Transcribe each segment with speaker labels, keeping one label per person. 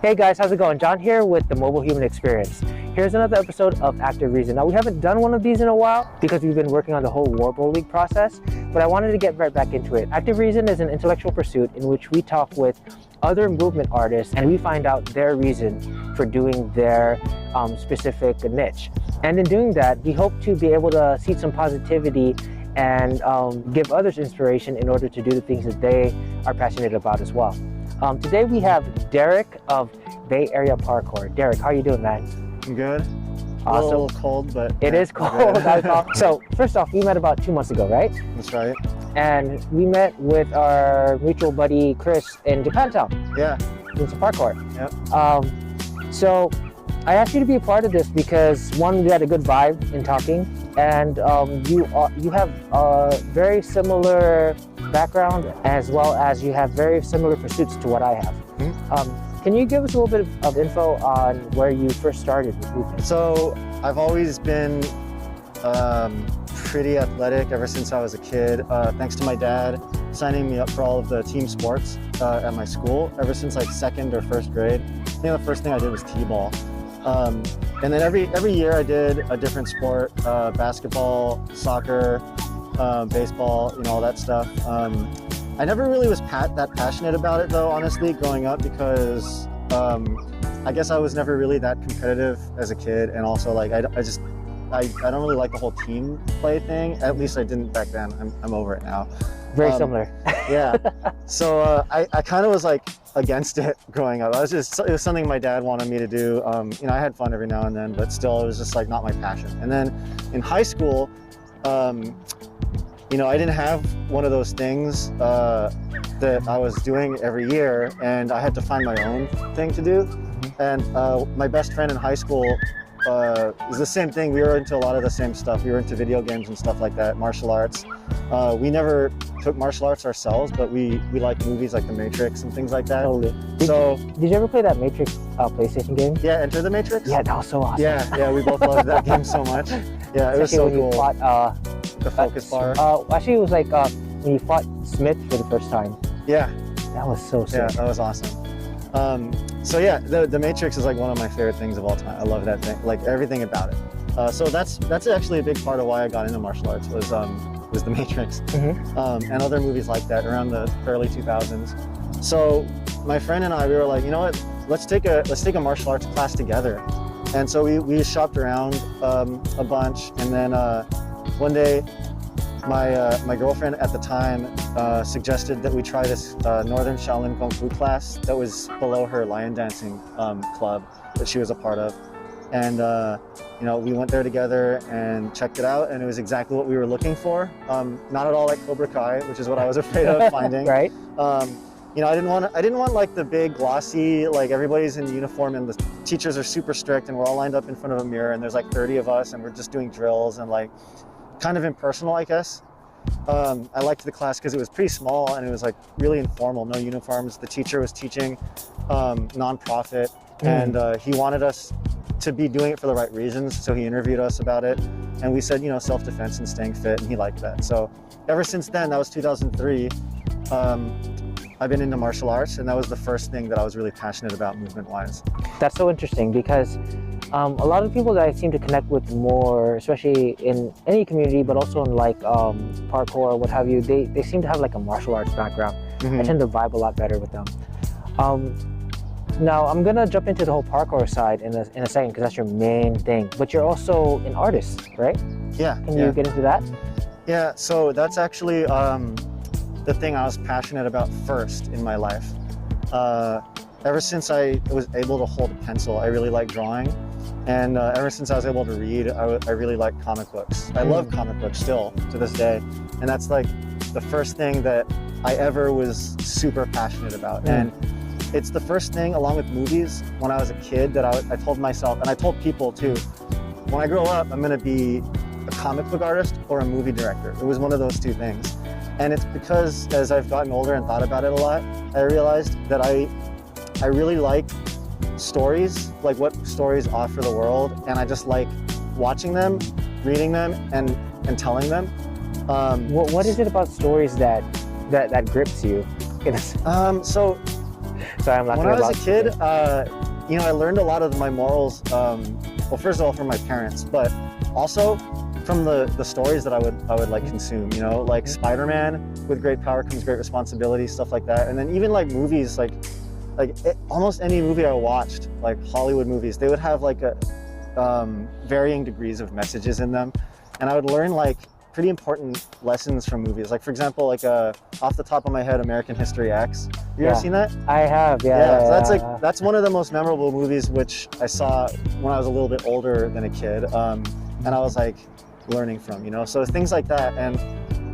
Speaker 1: Hey guys, how's it going? John here with the Mobile Human Experience. Here's another episode of Active Reason. Now, we haven't done one of these in a while because we've been working on the whole Warble League process, but I wanted to get right back into it. Active Reason is an intellectual pursuit in which we talk with other movement artists and we find out their reason for doing their specific niche. And in doing that, we hope to be able to seed some positivity and give others inspiration in order to do the things that they are passionate about as well. Today we have Derek of Bay Area Parkour. Derek, how are you doing, man?
Speaker 2: I'm good.
Speaker 1: Awesome.
Speaker 2: A little cold, but
Speaker 1: it is cold. So first off, we met about 2 months ago, right?
Speaker 2: That's right.
Speaker 1: And we met with our mutual buddy Chris in Japantown.
Speaker 2: Yeah.
Speaker 1: Doing some parkour.
Speaker 2: Yep.
Speaker 1: So I asked you to be a part of this because one, we had a good vibe in talking, and you have a very similar background as well as you have very similar pursuits to what I have.
Speaker 2: Mm-hmm.
Speaker 1: Can you give us a little bit of info on where you first started with movement?
Speaker 2: So I've always been pretty athletic ever since I was a kid, thanks to my dad signing me up for all of the team sports at my school ever since like second or first grade. I think the first thing I did was t-ball. And then every year I did a different sport, basketball, soccer, baseball, all that stuff. I never really was that passionate about it though, honestly, growing up, because I guess I was never really that competitive as a kid, and also like I don't really like the whole team play thing. At least I didn't back then. I'm over it now.
Speaker 1: Very similar.
Speaker 2: Yeah. So I kind of was like against it growing up. It was something my dad wanted me to do. I had fun every now and then, but still it was just like not my passion. And then in high school, I didn't have one of those things that I was doing every year, and I had to find my own thing to do. And my best friend in high school was the same thing. We were into a lot of the same stuff. We were into video games and stuff like that, martial arts. We never took martial arts ourselves, but we like movies like The Matrix and things like that.
Speaker 1: Totally. Did you ever play that Matrix PlayStation game?
Speaker 2: Yeah, Enter the Matrix?
Speaker 1: Yeah, that was so awesome.
Speaker 2: Yeah, we both loved that game so much. Yeah, it was so cool.
Speaker 1: You fought,
Speaker 2: the focus bar.
Speaker 1: Actually, it was like when you fought Smith for the first time.
Speaker 2: Yeah.
Speaker 1: That was so sick.
Speaker 2: Yeah, that was awesome. So yeah, the Matrix is like one of my favorite things of all time. I love that thing, like everything about it. So that's actually a big part of why I got into martial arts was the Matrix, and other movies like that around the early 2000s. So my friend and I, we were like, you know what, let's take a martial arts class together. And so we shopped around a bunch, and then one day my girlfriend at the time suggested that we try this Northern Shaolin Kung Fu class that was below her lion dancing club that she was a part of. And we went there together and checked it out, and it was exactly what we were looking for. Not at all like Cobra Kai, which is what I was afraid of finding.
Speaker 1: Right.
Speaker 2: I didn't want like the big glossy, like everybody's in uniform and the teachers are super strict and we're all lined up in front of a mirror and there's like 30 of us and we're just doing drills and like kind of impersonal, I guess. I liked the class because it was pretty small and it was like really informal, no uniforms. The teacher was teaching nonprofit, and he wanted us to be doing it for the right reasons, so he interviewed us about it, and we said, self-defense and staying fit, and he liked that. So ever since then, that was 2003, I've been into martial arts, and that was the first thing that I was really passionate about movement-wise.
Speaker 1: That's so interesting because a lot of people that I seem to connect with more, especially in any community, but also in like parkour or what have you, they seem to have like a martial arts background. I tend to vibe a lot better with them. Now I'm gonna jump into the whole parkour side in a second because that's your main thing, but you're also an artist, right?
Speaker 2: Yeah.
Speaker 1: Can you get into that?
Speaker 2: Yeah, so that's actually the thing I was passionate about first in my life. Ever since I was able to hold a pencil, I really like drawing. And ever since I was able to read, I really like comic books. I love comic books still to this day. And that's like the first thing that I ever was super passionate about. And it's the first thing, along with movies, when I was a kid that I told myself, and I told people too, when I grow up, I'm gonna be a comic book artist or a movie director. It was one of those two things. And it's because as I've gotten older and thought about it a lot, I realized that I really like stories, like what stories offer the world, and I just like watching them, reading them, and telling them.
Speaker 1: What is it about stories that grips you?
Speaker 2: So
Speaker 1: Sorry, I'm
Speaker 2: When
Speaker 1: laughing.
Speaker 2: I was a kid, you know, I learned a lot of my morals. Well, first of all, from my parents, but also from the stories that I would like consume. You know, like Spider-Man, with great power comes great responsibility, stuff like that. And then even like movies, almost any movie I watched, like Hollywood movies, they would have like varying degrees of messages in them, and I would learn like pretty important lessons from movies. Like for example, like off the top of my head, American History X. You ever seen that?
Speaker 1: I have,
Speaker 2: So that's one of the most memorable movies which I saw when I was a little bit older than a kid, and I was like learning from, you know. So things like that, and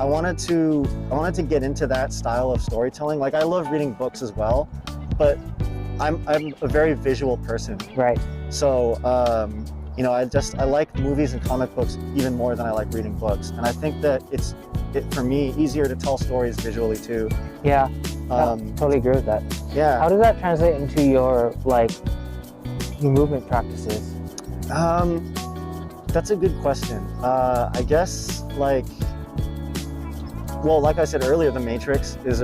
Speaker 2: I wanted to get into that style of storytelling. Like I love reading books as well, but I'm a very visual person.
Speaker 1: Right.
Speaker 2: So you know, I like movies and comic books even more than I like reading books, and I think that it's for me easier to tell stories visually too.
Speaker 1: Yeah. Totally agree with that.
Speaker 2: Yeah.
Speaker 1: How does that translate into your your movement practices?
Speaker 2: That's a good question. I guess like I said earlier, The Matrix is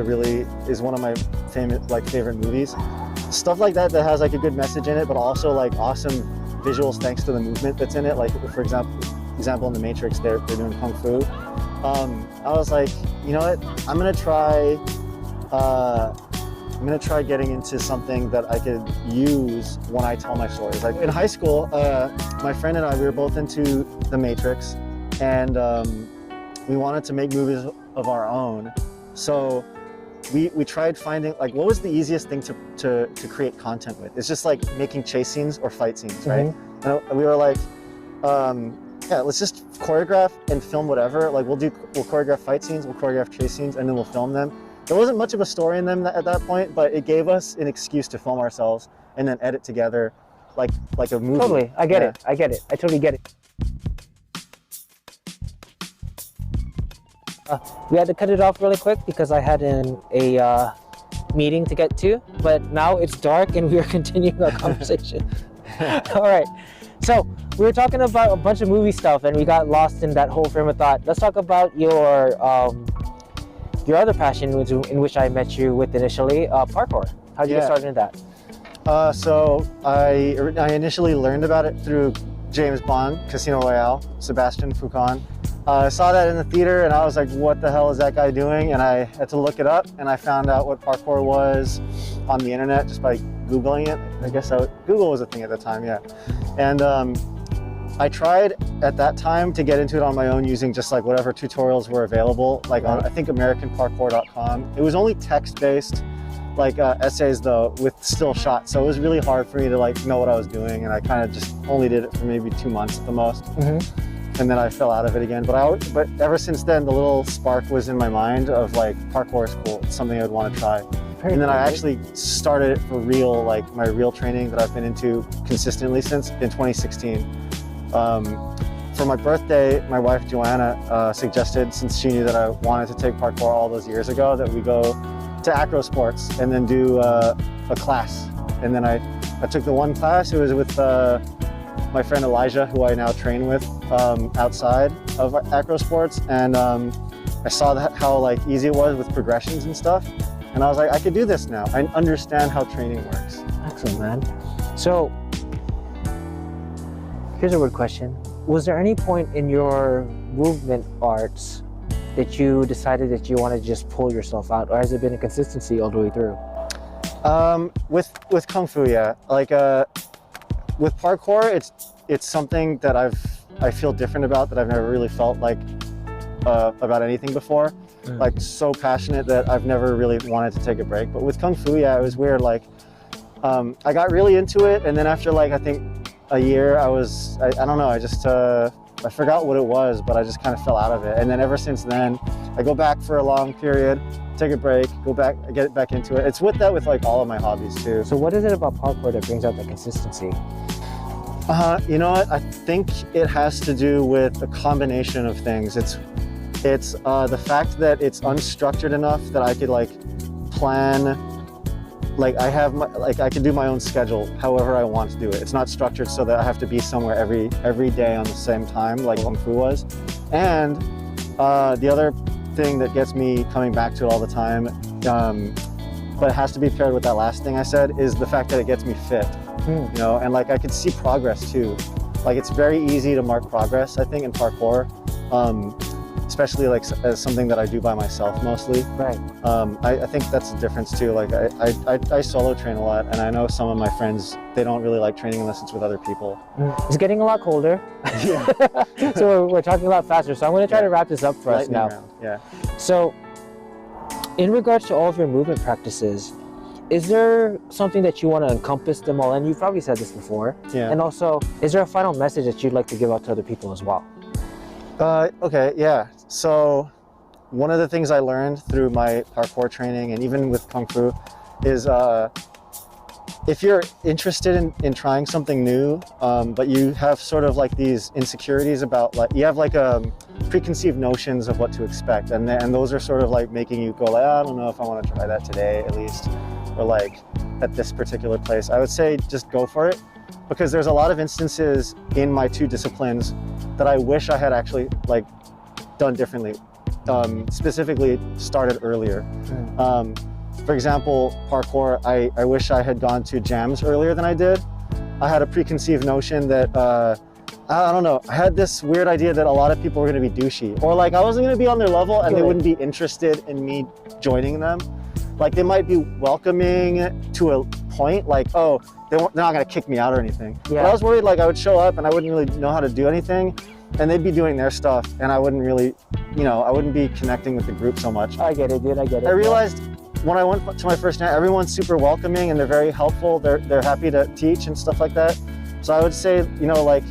Speaker 2: one of my favorite movies. Stuff like that has like a good message in it, but also like awesome visuals thanks to the movement that's in it. Like for example in The Matrix, they're doing kung fu. I was like, you know what? I'm gonna try getting into something that I could use when I tell my stories. Like in high school, my friend and I, we were both into The Matrix, and we wanted to make movies of our own. So we tried finding like what was the easiest thing to create content with. It's just like making chase scenes or fight scenes, right? And we were like, yeah, let's just choreograph and film whatever. Like we'll choreograph fight scenes, we'll choreograph chase scenes, and then we'll film them. There wasn't much of a story in them at that point, but it gave us an excuse to film ourselves and then edit together like a movie.
Speaker 1: Totally, I get it. I totally get it. We had to cut it off really quick because I had a meeting to get to, but now it's dark and we are continuing our conversation. All right, so we were talking about a bunch of movie stuff and we got lost in that whole frame of thought. Let's talk about your other passion, in which I met you with initially, parkour. How'd you get started in that?
Speaker 2: So I initially learned about it through James Bond, Casino Royale, Sebastian Foucan. I saw that in the theater and I was like, what the hell is that guy doing? And I had to look it up, and I found out what parkour was on the internet just by Googling it. I guess Google was a thing at the time, yeah. And I tried at that time to get into it on my own using just like whatever tutorials were available, like on I think AmericanParkour.com. It was only text-based, like essays though, with still shots. So it was really hard for me to like know what I was doing, and I kind of just only did it for maybe 2 months at the most. And then I fell out of it again. But ever since then, the little spark was in my mind of like parkour is cool. It's something I would want to try. And then I actually started it for real, like my real training that I've been into consistently since in 2016. For my birthday, my wife Joanna suggested, since she knew that I wanted to take parkour all those years ago, that we go to Acro Sports and then do a class. And then I took the one class. It was with my friend Elijah, who I now train with outside of Acro Sports, and I saw how like easy it was with progressions and stuff, and I was like, I could do this now. I understand how training works.
Speaker 1: Excellent, man. So here's a weird question. Was there any point in your movement arts that you decided that you wanted to just pull yourself out, or has it been a consistency all the way through?
Speaker 2: With Kung Fu, yeah. Like with parkour, it's something that I feel different about, that I've never really felt like about anything before. Like so passionate that I've never really wanted to take a break. But with Kung Fu, yeah, it was weird. Like I got really into it, and then after like I think a year, I don't know, I just I forgot what it was, but I just kind of fell out of it. And then ever since then, I go back for a long period, take a break, go back, get back into it. It's with like all of my hobbies too.
Speaker 1: So what is it about parkour that brings out that consistency?
Speaker 2: You know what? I think it has to do with a combination of things. It's the fact that it's unstructured enough that I could like plan, like I can do my own schedule however I want to do it. It's not structured so that I have to be somewhere every day on the same time like Kung Fu was. And the other thing that gets me coming back to it all the time but it has to be paired with that last thing I said, is the fact that it gets me fit. You know, and like I could see progress too. Like it's very easy to mark progress, I think, in parkour, especially like as something that I do by myself mostly.
Speaker 1: Right.
Speaker 2: I think that's the difference too. Like I solo train a lot, and I know some of my friends, they don't really like training unless it's with other people.
Speaker 1: It's getting a lot colder.
Speaker 2: Yeah.
Speaker 1: So we're talking a lot faster. So I'm going to try to wrap this up for us now.
Speaker 2: Round. Yeah.
Speaker 1: So in regards to all of your movement practices, is there something that you want to encompass them all? And you've probably said this before.
Speaker 2: Yeah.
Speaker 1: And also, is there a final message that you'd like to give out to other people as well?
Speaker 2: Okay, yeah. So one of the things I learned through my parkour training and even with Kung Fu is if you're interested in trying something new, but you have sort of like these insecurities about, like, you have like preconceived notions of what to expect, and those are sort of like making you go like, I don't know if I want to try that today at least, or like at this particular place. I would say just go for it, because there's a lot of instances in my two disciplines that I wish I had actually like done differently, specifically started earlier. For example, parkour, I wish I had gone to jams earlier than I did. I had a preconceived notion that, I don't know, I had this weird idea that a lot of people were gonna be douchey, or like I wasn't gonna be on their level and they wouldn't be interested in me joining them. Like they might be welcoming to a point, like, oh, they're not gonna kick me out or anything.
Speaker 1: Yeah.
Speaker 2: But I was worried like I would show up and I wouldn't really know how to do anything, and they'd be doing their stuff and I wouldn't really, you know, I wouldn't be connecting with the group so much.
Speaker 1: I get it, dude, I get it.
Speaker 2: I realized when I went to my first jam, everyone's super welcoming and they're very helpful. They're happy to teach and stuff like that. So I would say, you know, like,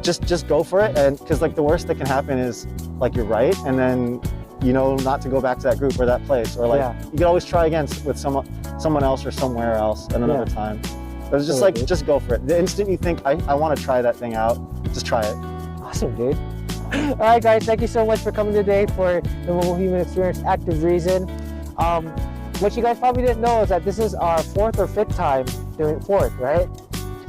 Speaker 2: just go for it, and because like the worst that can happen is like you're right, and then you know not to go back to that group or that place, or like you can always try again with someone else or somewhere else at another time. But it's just like, just go for it. The instant you think I want to try that thing out, just try it.
Speaker 1: Awesome, dude. All right, guys, thank you so much for coming today for the Mobile Human Experience Active Reason. What you guys probably didn't know is that this is our fourth or fifth time doing fourth, right?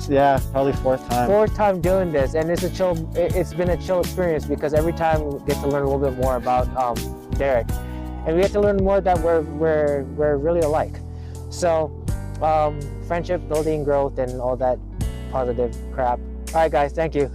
Speaker 2: Yeah, probably fourth time.
Speaker 1: Fourth time doing this, and it's been a chill experience, because every time we get to learn a little bit more about Derek, and we get to learn more that we're really alike. So friendship, building, growth, and all that positive crap. All right, guys, thank you.